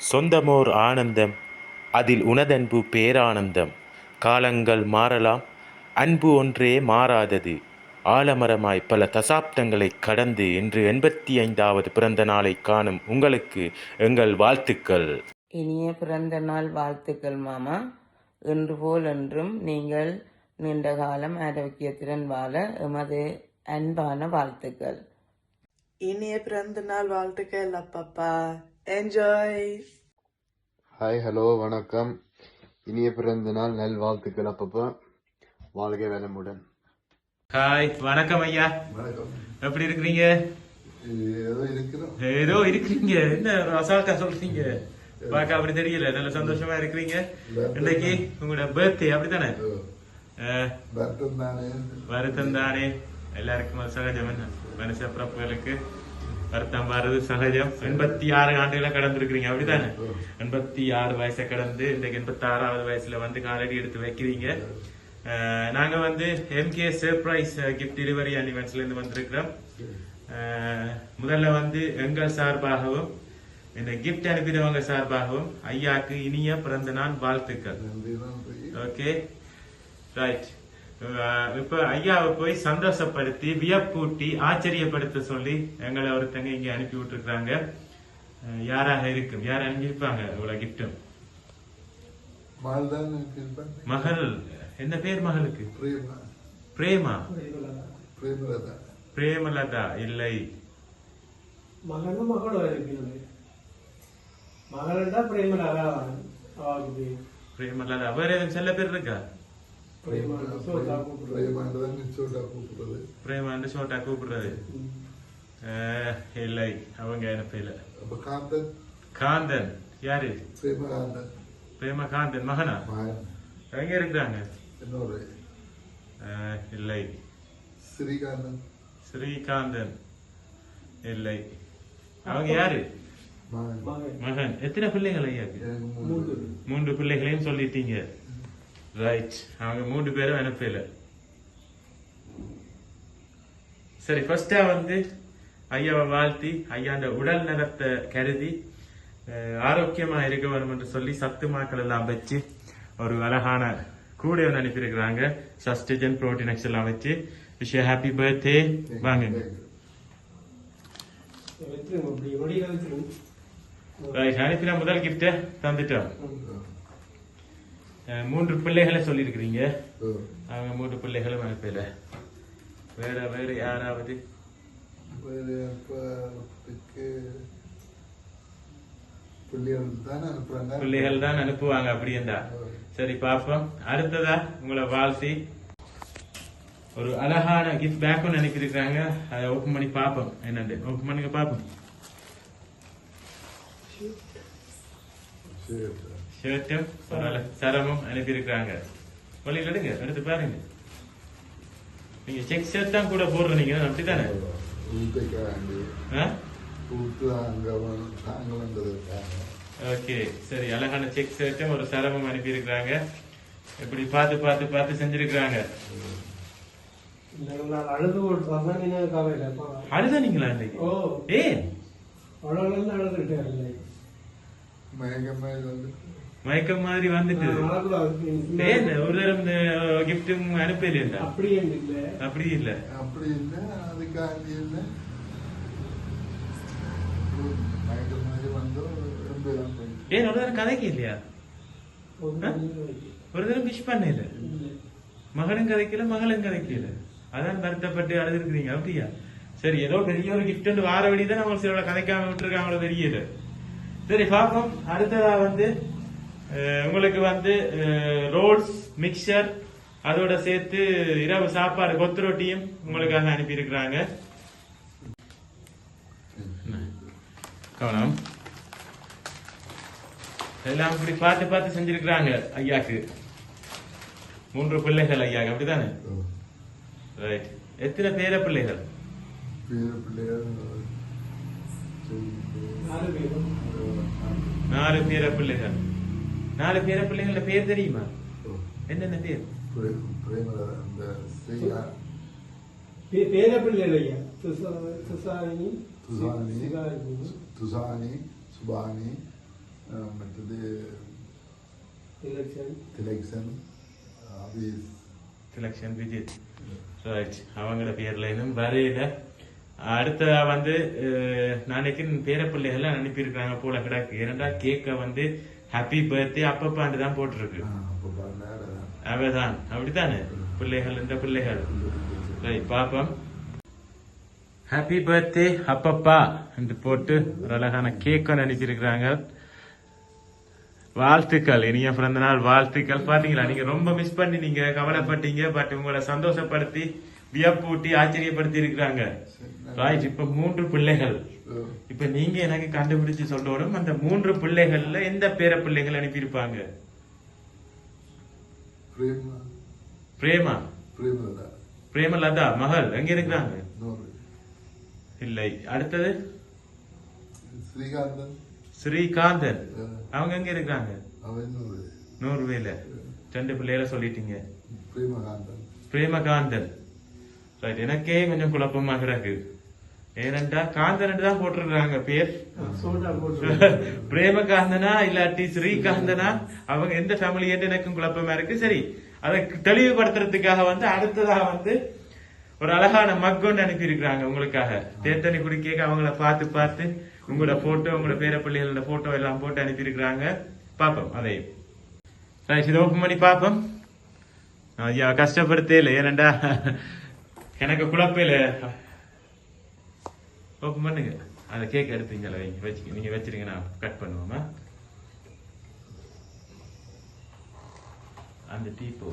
சொந்தமோர் ஆனந்தம், அதில் உனதன்பு பேரானந்தம். காலங்கள் மாறலாம், அன்பு ஒன்றே மாறாதது. ஆலமரமாய் பல தசாப்தங்களைக் கடந்து இன்று 85வது பிறந்த நாளை காணும் உங்களுக்கு எங்கள் வாழ்த்துக்கள். இனிய பிறந்த நாள் வாழ்த்துக்கள் மாமா. இன்று போல் என்றும் நீங்கள் நீண்ட காலம் ஆரோக்கியத்துடன் வாழ எமது அன்பான வாழ்த்துக்கள். இனிய பிறந்த நாள் வாழ்த்துக்கள் அப்பப்பா. என்ஜாய். ஹாய், ஹலோ, வணக்கம். இனிய பிறந்த நாள் நல் வாழ்த்துக்கள் அப்பப்பா. வாழ்க வளமுடன். ஹாய், வணக்கம் ஐயா. வணக்கம். எப்படி இருக்கிறீங்க? ஏதோ இருக்கிறீங்க. என்ன அசால்ட்டா சொல்றீங்க? பார்க்க அப்படி தெரியல. நல்ல சந்தோஷமா இருக்கிறீங்க. இன்னைக்கு உங்களோட பர்த்டே அப்படித்தானே? வருத்தம் தானே, எல்லாருக்கும் சகஜம். என்ன மனுஷ பிறப்புகளுக்கு வருத்தம் வர்றது சகஜம். 86 ஆண்டுகளை கடந்திருக்கிறீங்க அப்படித்தானே? 86 வயசை கடந்து இன்றைக்கு 86வது வயசுல வந்து காலடி எடுத்து வைக்கிறீங்க. நாங்க வந்து MK surprise gift delivery and ஈவென்ட்ஸ்ல இருந்து வந்திருக்கிறோம். முதல்ல வந்து எங்கள் சார்பாகவும் இந்த கிஃப்ட் அனுப்பினவங்க சார்பாகவும் ஐயாக்கு இனிய பிறந்த நாள் வாழ்த்துக்கள். Okay, right. இப்ப ஐயாவை போய் சந்தோஷப்படுத்தி வியப்பூட்டி ஆச்சரியப்படுத்த சொல்லி எங்களை ஒருத்தங்க இங்க அனுப்பி விட்டுருக்காங்க. யாராக இருக்கும்? யார் அனுப்பியிருப்பாங்க இவ்வளவு கிஃப்டும்? மகள். என்ன பேர் மகளுக்கு? பிரேமா. பிரேமலதா இல்லை. பிரேமலதா. வேற எதுவும் செல்ல பேர் இருக்கா? பிரேமாண்டு சோட்டா கூப்பிடுறது இல்லை, அவங்க அனுப்பல. காந்தன். யாரு? பிரேமகாந்தன் மகனா? எங்க இருக்கிறாங்க? இல்லை. ஸ்ரீகாந்தன் இல்லை. அவங்க யாரு? மகன். எத்தனை பிள்ளைகள் ஐயாக்கு? 3 பிள்ளைகளையும் சொல்லிட்டீங்க. ரைட். அவங்க 3 பேரும் அனுப்பல. சரி, ஃபர்ஸ்டா வந்து ஐயாவை வாழ்த்தி ஐயாண்ட உடல் நலத்தை கருதி ஆரோக்கியமா இருக்க வேணும் என்று சொல்லி சத்து மாக்கள் எல்லாம் வச்சு ஒரு அழகான கூட ஒன்று அனுப்பியிருக்கிறாங்க. சஸ்டேஜன் புரோட்டீன் எக்ஸ் எல்லாம் வச்சு. Wish you happy birthday. வாங்க. அனுப்பின முதல் கிஃப்ட தந்துட்டோம். 3 பிள்ளைகளை சொல்லியிருக்கிறீங்க. அவங்க 3 பிள்ளைகளும் அனுப்பல. வேற வேற யாராவது? பிள்ளைகள் தான் அனுப்புவாங்க அப்படியா? சரி, பாப்போம். அடுத்ததா உங்களை வாழ்த்தி ஒரு அழகான கிஃப்ட் பேக் ஒன்று அனுப்பியிருக்காங்க. அதை ஓபன் பண்ணி பாப்போம். என்னண்டு ஓபன் பண்ணுங்க பாப்போம். ஷர்ட்டும் சரமும் அனுப்பியிருக்காங்க. வழியில் எடுங்க, எடுத்து பாருங்க. நீங்க செக் ஷர்ட் தான் கூட போடுறீங்க அப்படித்தானே? ஓகே, சரி. அழகான செக் ஷர்ட்டும் ஒரு சரமும் அனுப்பியிருக்காங்க. இப்படி பார்த்து பார்த்து பார்த்து செஞ்சிருக்கிறாங்க. அழுதானீங்களா இன்னைக்கு? ஏன்? மயக்கம் மாதிரி வந்துட்டு ஒரு தரம் கிஃப்டும் அனுப்பல. அப்படி இல்ல. ஏன் ஒரு தரம் கதைக்கு இல்லையா? ஒரு தரம் விஷ் பண்ண இல்ல. மகனும் கதைக்கல, மகளும் கதைக்கல. அதான் வருத்தப்பட்டு அழுதுருக்கிறீங்க அப்படியா? சரி, ஏதோ பெரிய ஒரு கிஃப்ட் வார வழிதான் அவங்க சில கதைக்காம விட்டுருக்காங்களோ தெரியல. சரி, பாப்போம். அடுத்ததா வந்து உங்களுக்கு வந்து ரோல்ஸ், மிக்சர், அதோட சேர்த்து இரவு சாப்பாடு கொத்து ரொட்டியும் உங்களுக்காக அனுப்பி இருக்கிறாங்க. கவனம். எல்லாம் இப்படி பார்த்து பார்த்து செஞ்சிருக்கிறாங்க ஐயாக்கு. 3 பிள்ளைகள் ஐயாக்கு அப்படித்தானே? ரைட். எத்தனை பேர பிள்ளைகள்? 4 பேர பிள்ளைகள். 4 பேர பிள்ளைகள பேர் தெரியுமா? என்னென்ன பேர்? பேர பிள்ளைகள் ஐயா. துசானி, சுபானி, மற்றது திலக்ஷன் அபீஸ் செலக்ஷன் விஜித் ரைட் அவங்களோட பேர்ல இன்னும் வரையில அடுத்ததா வந்து நாளைக்கு பேரப்பிள்ளைகள்லாம் அனுப்பியிருக்காங்க போல கிடக்கு ஏன்னா கேக்க வந்து ஹாப்பி பர்த்டே அப்பப்பாண்டு தான் போட்டிருக்கு அவதான் அப்படித்தானே பிள்ளைகள் இந்த பிள்ளைகள் ரைட் பாப்போம் ஹாப்பி பர்த்டே அப்பப்பா என்று போட்டு ஒரு அழகான கேக் அனுப்பியிருக்கிறாங்க வாழ்த்துக்கள் இனிய பிறந்த நாள் வாழ்த்துக்கள் பாத்தீங்களா நீங்க ரொம்ப மிஸ் பண்ணி நீங்க கவலைப்பட்டீங்க பட் உங்களை சந்தோஷப்படுத்தி வியப்பூட்டி ஆச்சரியப்படுத்தி இருக்கிறாங்க ராய்ட் இப்ப 3 பிள்ளைகள் இப்ப நீங்க எனக்கு கண்டுபிடிச்சு சொல்லணும் அந்த 3 பிள்ளைகள்ல எந்த பேர பிள்ளைகள் அனுப்பியிருப்பாங்க பிரேமா பிரேமலதா மகள் எங்க இருக்கிறாங்க இல்லை அடுத்தது ஸ்ரீகாந்தன் அவங்க எங்க இருக்காங்க நூறுவேல 2 பிள்ளைகளை சொல்லிட்டீங்க பிரேமகாந்தன் ரைட் எனக்கே கொஞ்சம் குழப்பமா கிடக்கு ஏனண்டா காந்தன் தான் போட்டிருக்காங்க பேர் பிரேமகாந்தனா இல்லாட்டி ஸ்ரீகாந்தனா அவங்க எந்த ஃபேமிலி எனக்கும் குழப்பமா இருக்கு சரி அதை தெளிவுபடுத்துறதுக்காக வந்து அடுத்ததா வந்து ஒரு அழகான மக்கொண்டு அனுப்பி இருக்கிறாங்க உங்களுக்காக தேத்தனி குடிக்க அவங்கள பார்த்து உங்களோட போட்டோ உங்களோட பேர பிள்ளைகளோட போட்டோ எல்லாம் போட்டு அனுப்பி இருக்கிறாங்க பாப்போம் அதையும் இதை ஓப்பன் பண்ணி பாப்போம் ஐயா கஷ்டப்படுத்தே இல்லை ஏனண்டா எனக்கு குழப்பையில ஓப்பன் பண்ணுங்க அந்த கேக் எடுத்தீங்களா வைங்க வச்சுக்க நீங்க வச்சிருங்க நான் கட் பண்ணுவோமா அந்த டீ போ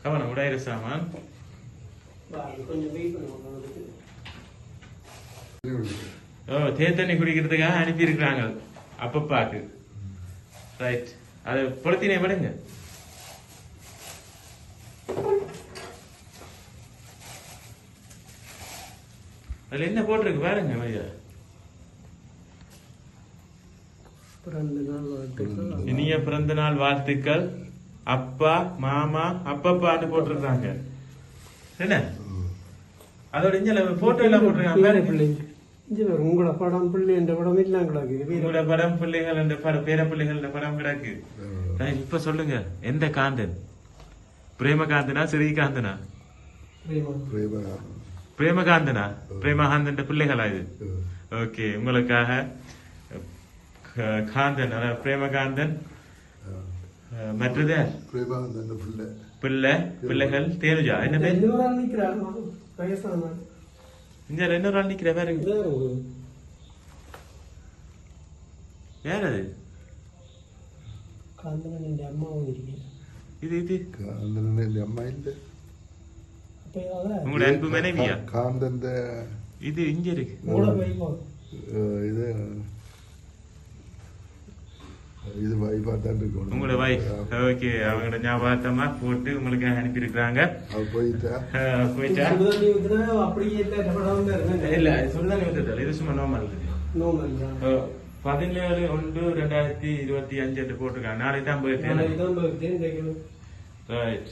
கவனம் உடாயிர சாமான் தேத்தண்ணி குடிக்கிறதுக்காக அனுப்பி இருக்கிறாங்க அப்பப்பாக்கு ரைட் அது பொழுத்தினே விடுங்க அதுல என்ன போட்டிருக்கு பாருங்க ஐயா இனிய பிறந்த நாள் வாழ்த்துக்கள் அப்பா மாமா அப்பப்பான்னு போட்டிருக்காங்க என்ன அதோட இங்க போட்டோ எல்லாம் போட்டிருக்காங்க உங்களோட படம் பிள்ளை என்ற படம் எல்லாம் கிடக்கு உங்களோட படம் பிள்ளைகள் என்ற பேர பிள்ளைகள் படம் கிடக்கு இப்ப சொல்லுங்க எந்த காந்தன் பிரேமகாந்தனா ஸ்ரீகாந்தனா பிரேமகாந்தனா பிரேமகாந்தன் பிள்ளைகளா இது ஓகே உங்களுக்காக காந்தன் பிரேமகாந்தன் மற்றது பிள்ளைகள் தேனுஜா என்ன பேர் இங்க 2 நாள் நிக்கிற பாருங்க வேற அது இது இது அம்மா இல்ல உங்களோட அன்பு மனைவியா காந்தன் இது இங்க இருக்கு இது இது வைஃபா தான் இருக்கும் உங்களோட வைஃப் ஓகே அவங்களோட ஞாபகத்தமா போட்டு உங்களுக்கு அனுப்பி இருக்கிறாங்க போயிட்டா இல்ல சுடுதண்ணி ஊத்துதல் இது சும்மா நார்மல் 17/1/2025 என்று போட்டிருக்காங்க நாளைக்கு தான் போயிட்டு ரைட்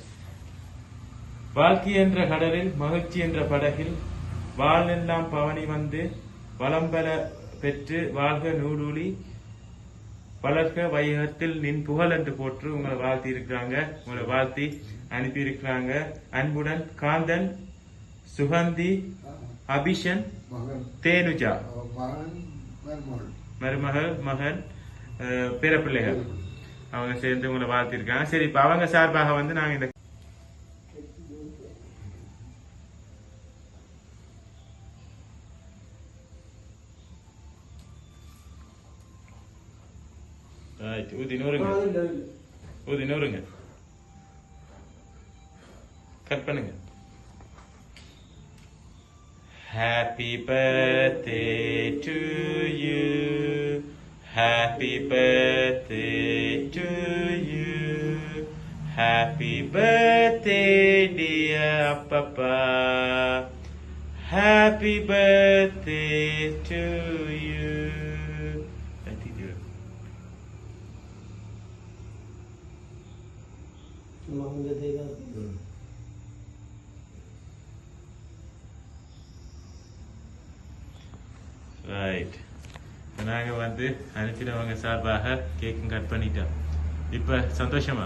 வாழ்க்கை என்ற கடலில் மகிழ்ச்சி என்ற படகில் வாழ்நெல்லாம் பவனி வந்து வளம்பல பெற்று வாழ்க நூடூழி வளர்க்க வையகத்தில் நின் புகழ் என்று போற்று உங்களை வாழ்த்தி இருக்கிறாங்க உங்களை வாழ்த்தி அனுப்பி இருக்கிறாங்க அன்புடன் காந்தன் சுகந்தி அபிஷன் தேனுஜா மருமகள் மகன் பேரப்பிள்ளைகள் அவங்க சேர்ந்து உங்களை வாழ்த்தி இருக்காங்க சரி இப்ப அவங்க சார்பாக வந்து நாங்க இந்த ஊதி நூறுங்க கட் பண்ணுங்க Happy birthday to you Happy birthday to you Happy birthday dear Papa Happy birthday to you Right. நாங்க வந்து அனுப்பினவங்க சார்பாக கேக்கும் கட் பண்ணிட்டோம். இப்ப சந்தோஷமா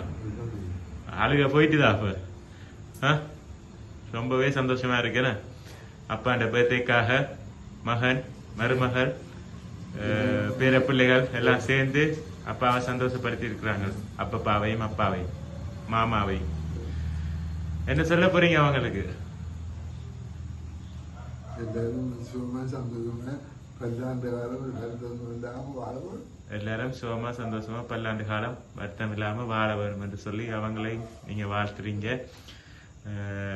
அழுக போயிட்டுதா? அப்ப ரொம்பவே சந்தோஷமா இருக்கிறேன். அப்பாண்ட பர்த்டேக்காக மகன், மருமகள், பேரப்பிள்ளைகள் எல்லாம் சேர்ந்து அப்பாவை சந்தோஷப்படுத்தி இருக்கிறாங்க. அப்பப்பாவையும் அப்பாவையும் மாமாவையும். என்ன சொல்ல போறீங்க அவங்களுக்கு? எல்லாரும் சுகமா சந்தோஷமா பல்லாண்டு காலம் வருத்தம் இல்லாம வாழ வரும் என்று சொல்லி அவங்களையும் நீங்க வாழ்த்துறீங்க.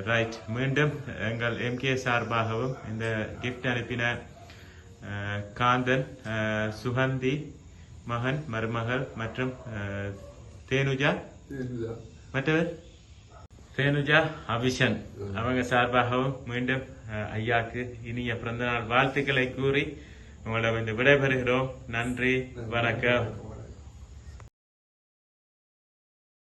ரைட். மீண்டும் எங்கள் MK சார்பாகவும் இந்த கிஃப்ட் அனுப்பின காந்தன், சுகந்தி, மகன், மருமகள் மற்றும் தேனுஜா, மற்றவர் தேனுஜா அபிஷன், அவங்க சார்பாகவும் மீண்டும் ஐயாக்கு இனிய பிறந்தநாள் வாழ்த்துக்களை கூறி உங்களிடம் விடைபெறுகிறோம். நன்றி, வணக்கம்.